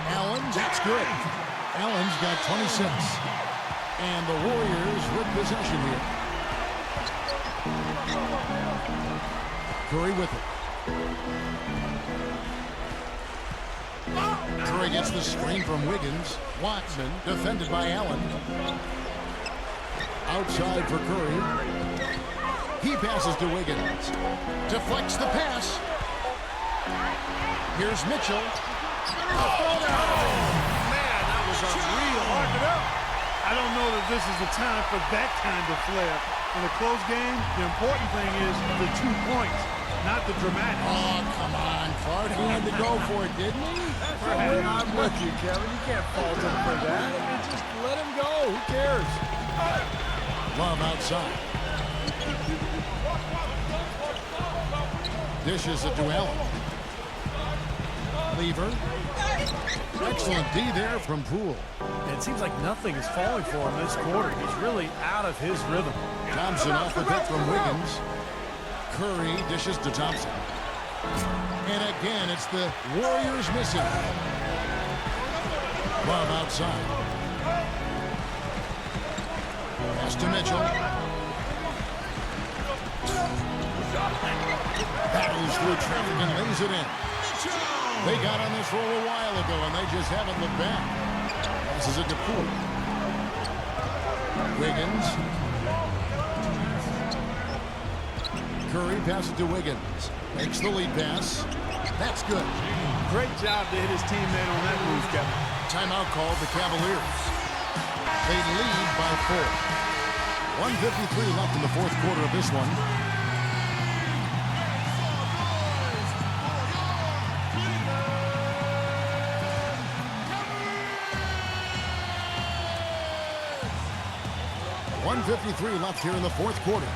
Speaker 2: Allen, that's good. Allen's got 26. And the Warriors with possession here. Curry with it. Curry gets the screen from Wiggins. Watson defended by Allen. Outside for Curry. He passes to Wiggins. Deflects the pass. Here's Mitchell.
Speaker 3: Man, that was unreal. I don't know that this is the time for that kind of flair. In a close game, the important thing is the 2 points, not the dramatic.
Speaker 2: Oh, come on, Clark. He had to go for it, didn't he?
Speaker 1: I'm with you, Kevin. You can't fault him for that. I mean, just let him go. Who cares?
Speaker 2: Love outside. Dishes it to Allen. Lever. Excellent D there from Poole.
Speaker 1: It seems like nothing is falling for him this quarter. He's really out of his rhythm.
Speaker 2: Thompson off the pick from Wiggins. Curry dishes to Thompson. And again, it's the Warriors missing. Love outside. Pass to Mitchell. Battles through traffic and lays it in. They got on this roll a while ago, and they just haven't looked back. Passes it to Poole. Wiggins. Curry passes to Wiggins. Makes the lead pass. That's good.
Speaker 3: Great job to hit his teammate on that move, Kevin.
Speaker 2: Timeout called the Cavaliers. They lead by 4. 1:53 left in the fourth quarter of this one. .153 left here in the fourth quarter.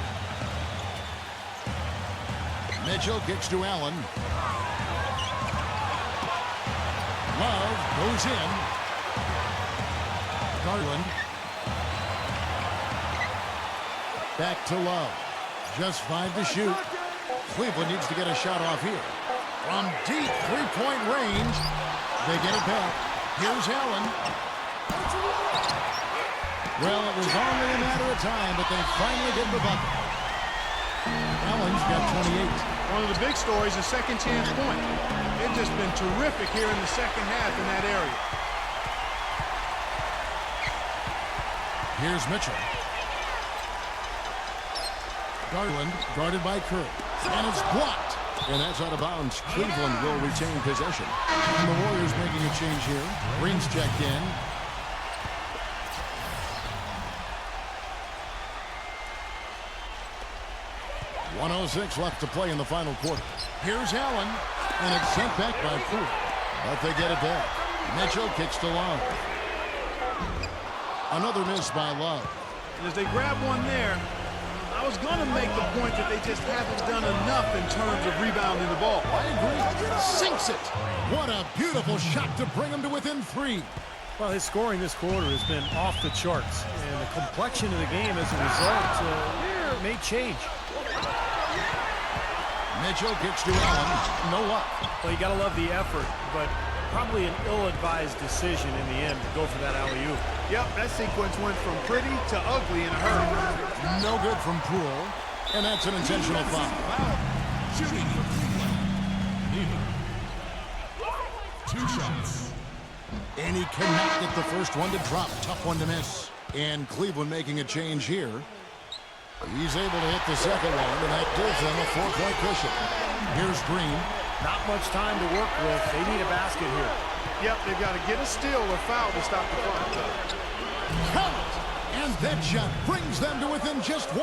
Speaker 2: Mitchell kicks to Allen. Love goes in. Garland. Back to Love. Just 5 to shoot. Cleveland needs to get a shot off here. From deep three-point range. They get it back. Here's Allen. Well, it was only a matter of time, but they finally get the bucket. Allen's got 28.
Speaker 3: One of the big stories is second chance point. They've just been terrific here in the second half in that area.
Speaker 2: Here's Mitchell. Garland guarded by Curry. And it's blocked. And that's out of bounds. Cleveland will retain possession. And the Warriors making a change here. Green's checked in. .106 left to play in the final quarter. Here's Allen. And it's sent back by Poole. But they get it back. Mitchell kicks to Love. Another miss by Love.
Speaker 3: And as they grab one there, I was going to make the point that they just haven't done enough in terms of rebounding the ball.
Speaker 2: I agree. Sinks it. What a beautiful shot to bring him to within 3.
Speaker 1: Well, his scoring this quarter has been off the charts, and the complexion of the game as a result may change.
Speaker 2: Mitchell kicks to Allen. No luck.
Speaker 1: Well, you got to love the effort, but probably an ill-advised decision in the end to go for that alley-oop.
Speaker 3: Yep, that sequence went from pretty to ugly in a hurry.
Speaker 2: No good from Poole, and that's an intentional foul.
Speaker 6: Shooting for Cleveland. Neither. 2 shots.
Speaker 2: And he cannot get the first one to drop. Tough one to miss. And Cleveland making a change here. He's able to hit the second one, and that gives them a 4-point cushion. Here's Green.
Speaker 1: Not much time to work with. They need a basket here.
Speaker 3: Yep, they've got to get a steal or foul to stop the clock.
Speaker 2: Count! And that shot brings them to within just 1.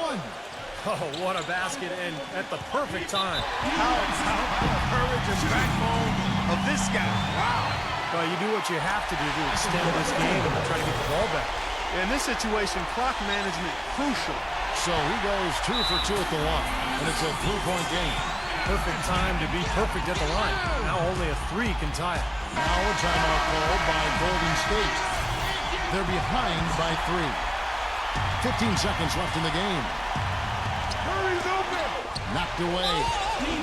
Speaker 1: Oh, what a basket, and at the perfect time.
Speaker 3: How courage and backbone of this guy. Wow.
Speaker 1: Well, you do what you have to do to extend this game and try to get the ball back.
Speaker 3: In this situation, clock management crucial.
Speaker 2: So he goes 2 for 2 at the line, and it's a 3-point game.
Speaker 1: Perfect time to be perfect at the line. Now only a 3 can tie it.
Speaker 2: Now a timeout called by Golden State. They're behind by 3. 15 seconds left in the game.
Speaker 3: Hurry's open.
Speaker 2: Knocked away.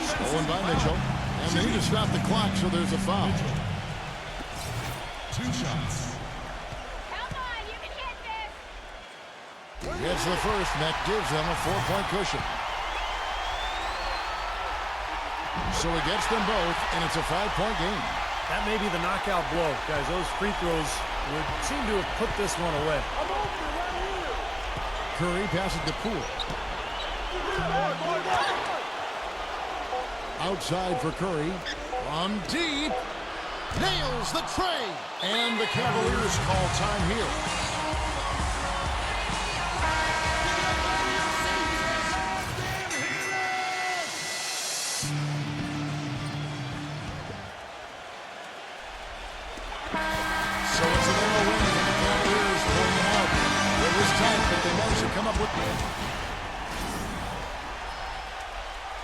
Speaker 2: Stolen by Mitchell. And they need to stop the clock, so there's a foul.
Speaker 6: 2 shots.
Speaker 2: Gets the first, and that gives them a 4-point cushion. So he gets them both, and it's a 5-point game.
Speaker 1: That may be the knockout blow. Guys, those free throws would seem to have put this one away.
Speaker 2: Curry passes to Poole. Outside for Curry. From deep. Nails the tray. And the Cavaliers call time here. So it's a narrow win for the Cavaliers pulling it out. It was tight, but they managed to come up with